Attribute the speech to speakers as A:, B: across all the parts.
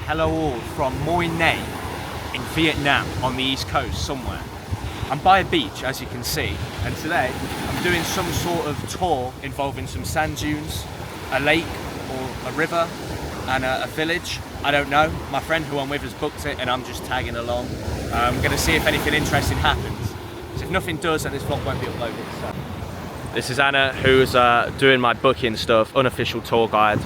A: Hello all from Mui Ne in Vietnam on the east coast somewhere. I'm by a beach, as you can see, and today I'm doing some sort of tour involving some sand dunes, a lake or a river, and a village. I don't know. My friend who I'm with has booked it and I'm just tagging along. I'm going to see if anything interesting happens. So if nothing does, then this vlog won't be uploaded. So. This is Anna, who's doing my booking stuff, unofficial tour guide.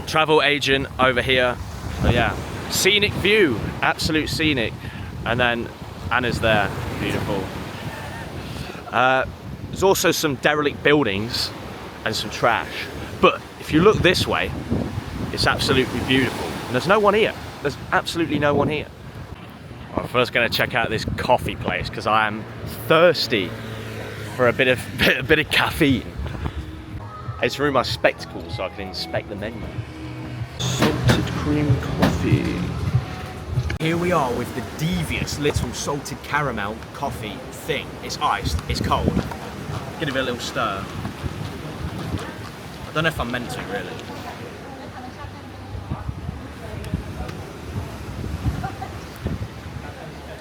A: Travel agent over here. So yeah, scenic view, absolute scenic. And then Anna's there, beautiful. There's also some derelict buildings and some trash. But if you look this way, it's absolutely beautiful. And there's no one here. There's absolutely no one here. I'm first going to check out this coffee place because I am thirsty for a bit of caffeine. It's through my spectacles so I can inspect the menu. Salted cream coffee. Here we are with the devious little salted caramel coffee thing. It's iced, it's cold. Give it a little stir. I don't know if I'm meant to really.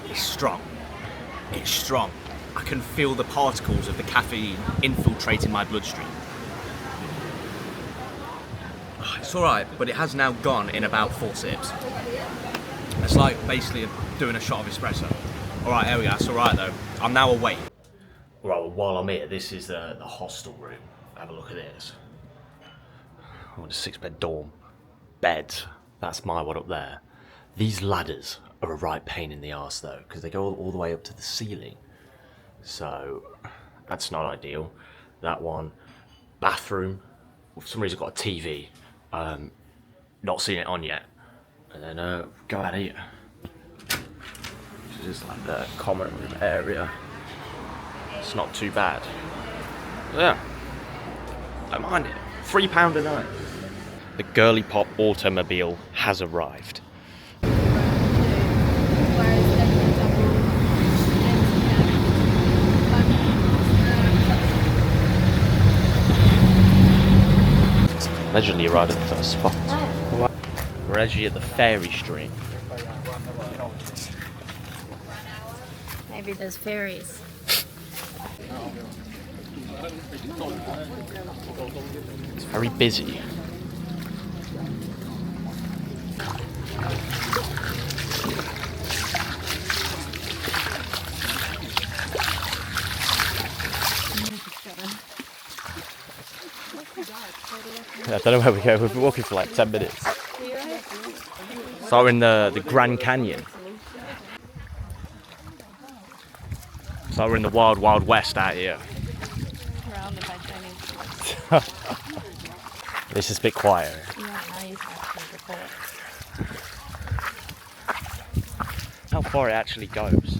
A: It's strong. It's strong. I can feel the particles of the caffeine infiltrating my bloodstream. It's alright, but it has now gone in about 4 sips. It's like basically doing a shot of espresso. Alright, there we go, it's alright though. I'm now awake. Alright, well, while I'm here, this is the hostel room. Have a look at this. Oh, the 6-bed dorm. Beds. That's my one up there. These ladders are a right pain in the arse though, because they go all the way up to the ceiling. So, that's not ideal. That one. Bathroom. For some reason, got a TV. Not seen it on yet. And then go out here. This is like the common room area. It's not too bad. Yeah. Don't mind it. £3 a night. The Girly Pop automobile has arrived. Allegedly arrived at the first spot. We're actually at the ferry stream.
B: Maybe there's ferries.
A: It's very busy. I don't know where we go. We've been walking for like 10 minutes. So we're in the Grand Canyon. So we're in the wild, wild west out here.
B: Surrounded by Chinese.
A: This is a bit quieter. How far it actually goes.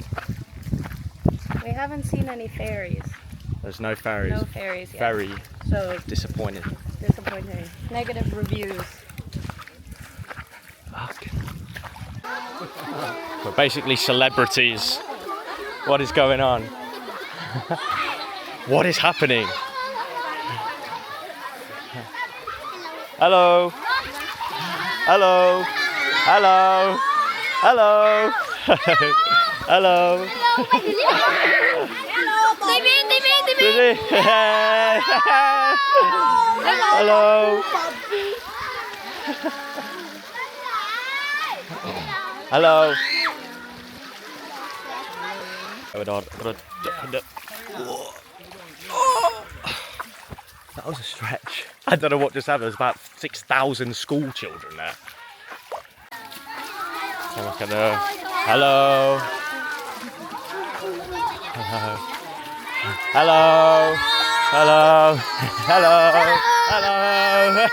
B: We haven't seen any ferries.
A: There's no ferries.
B: No ferries yet.
A: Very
B: So
A: disappointed.
B: disappointing. Negative reviews.
A: Fuck. We're basically celebrities. What is going on? What is happening? Hello. Hello. Hello. Hello. Hello. TV. Hello. Hello. That was a stretch. I don't know what just happened. There's about 6,000 school children there. Hello. Hello. Hello. Hello. Hello. Hello.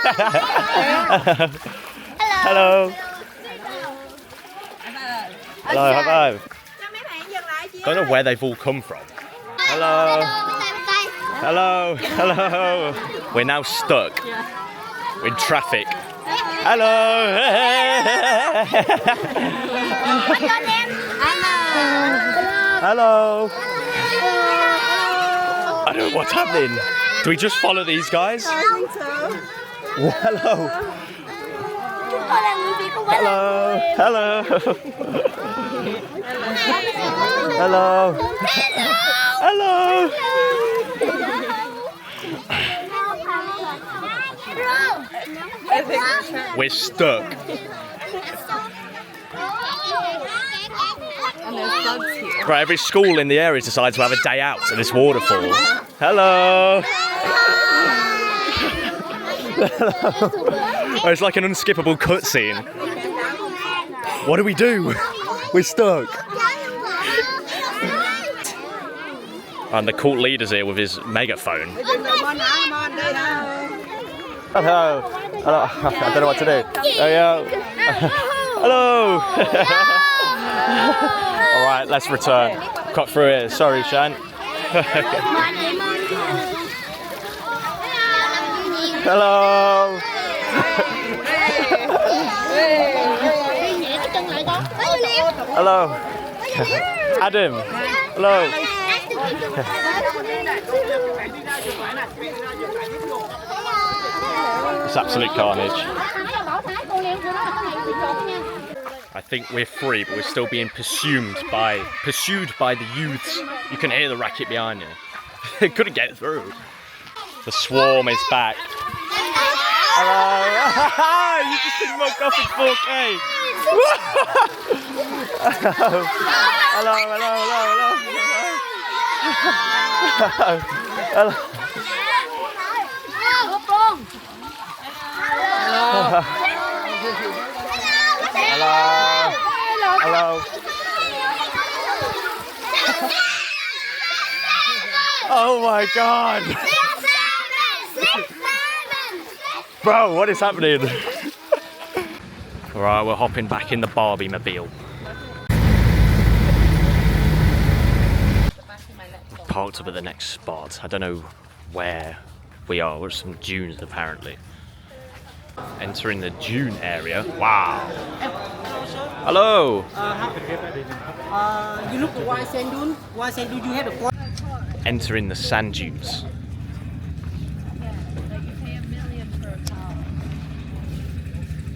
A: Hello. Hello, high five. Don't know where they've all come from. Hello. Hello. Hello. We're now stuck in traffic. Hello. Hello. I don't know what's happening. Do we just follow these guys?
C: I think so.
A: Hello. Hello. Hello. Hello. Hello. We're stuck.
B: And there's bugs here.
A: Right, every school in the area decides to have a day out at this waterfall. Hello. Oh, it's like an unskippable cutscene. What do we do? We're stuck. And the cult leader's here with his megaphone. Hello. Hello. I don't know what to do. Oh, yeah. Hello. All right, let's return. Cut through here. Sorry, Shan. Hello. Hello. Adam. Hello. It's absolute carnage. I think we're free, but we're still being pursued by the youths. You can hear the racket behind you. They couldn't get through. The swarm is back. Hello. You just didn't mock off in 4K. Hello. Hello. Hello. Hello. Hello. Hello. Oh my god. Bro, what is happening? Alright, we're hopping back in the Barbie mobile. Parked up at the next spot. I don't know where we are. We're at some dunes apparently. Entering the dune area. Wow. Hello.
C: You look at white sand dune. White sand dune, you have a
A: Entering the sand dunes.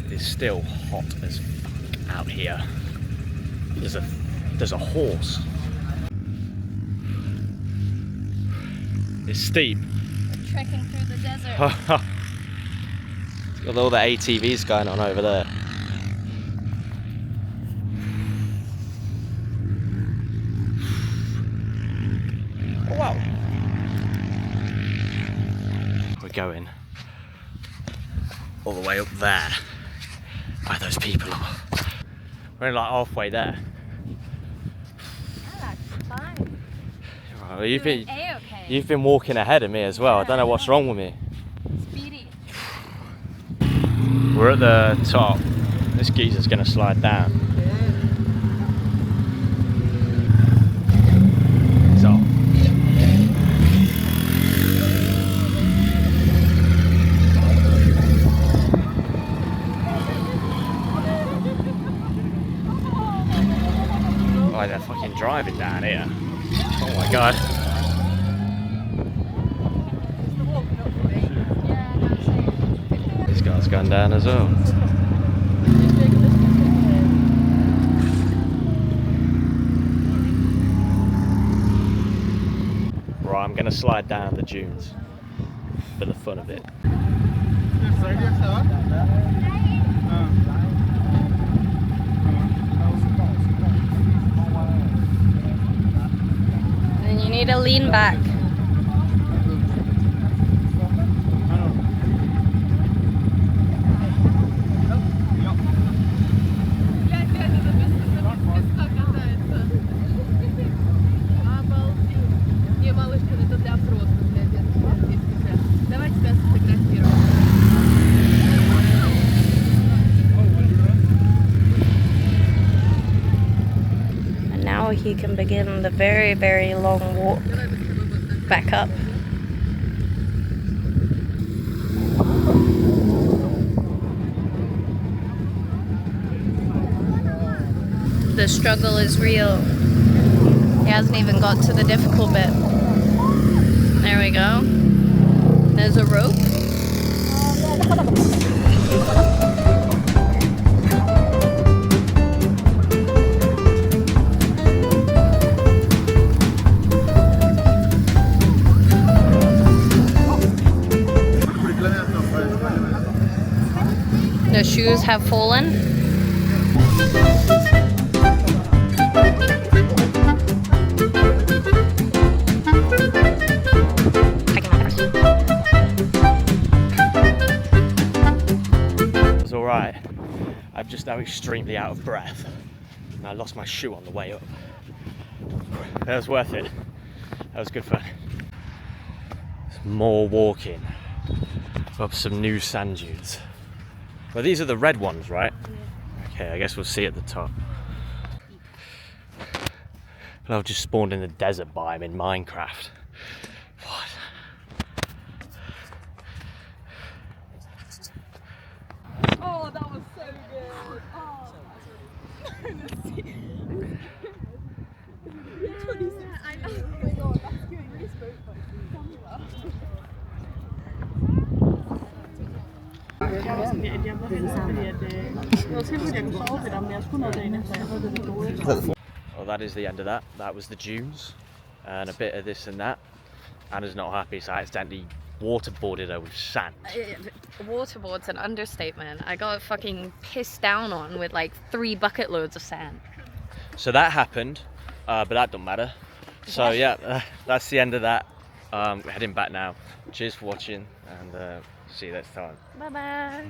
A: It's still hot as fuck out here. There's a horse. It's steep.
B: We're trekking through the desert.
A: Got all the ATVs going on over there. Oh, wow. We're going all the way up there. Where those people are. We're like halfway there.
B: That's fine.
A: Well, you've
B: A-okay.
A: been walking ahead of me as well. I don't know what's wrong with me.
B: Speedy.
A: We're at the top. This geezer's gonna slide down. So. Oh, they're fucking driving down here. Oh my god. This guy's gone down as well. Right, I'm gonna slide down the dunes for the fun of it.
B: And you need to lean back. And now he can begin the very, very long walk back up. The struggle is real. He hasn't even got to the difficult bit. There we go. There's a rope. shoes have fallen.
A: It's alright. I'm just now extremely out of breath. And I lost my shoe on the way up. That was worth it. That was good fun. More walking up some new sand dunes. Well, these are the red ones, right? Okay, I guess we'll see at the top. Well, I've just spawned in the desert biome in Minecraft. What?
D: Oh, that was so good. Oh. Yeah, I know. Oh my god, that's good. Really spoke for
A: Well, that is the end of that. That was the dunes and a bit of this and that. Anna's not happy, so I accidentally waterboarded her with sand.
B: Waterboard's an understatement. I got fucking pissed down on with like 3 bucket loads of sand.
A: So that happened, but that don't matter. So yeah, that's the end of that. We're heading back now. Cheers for watching, and see you next time.
B: Bye bye.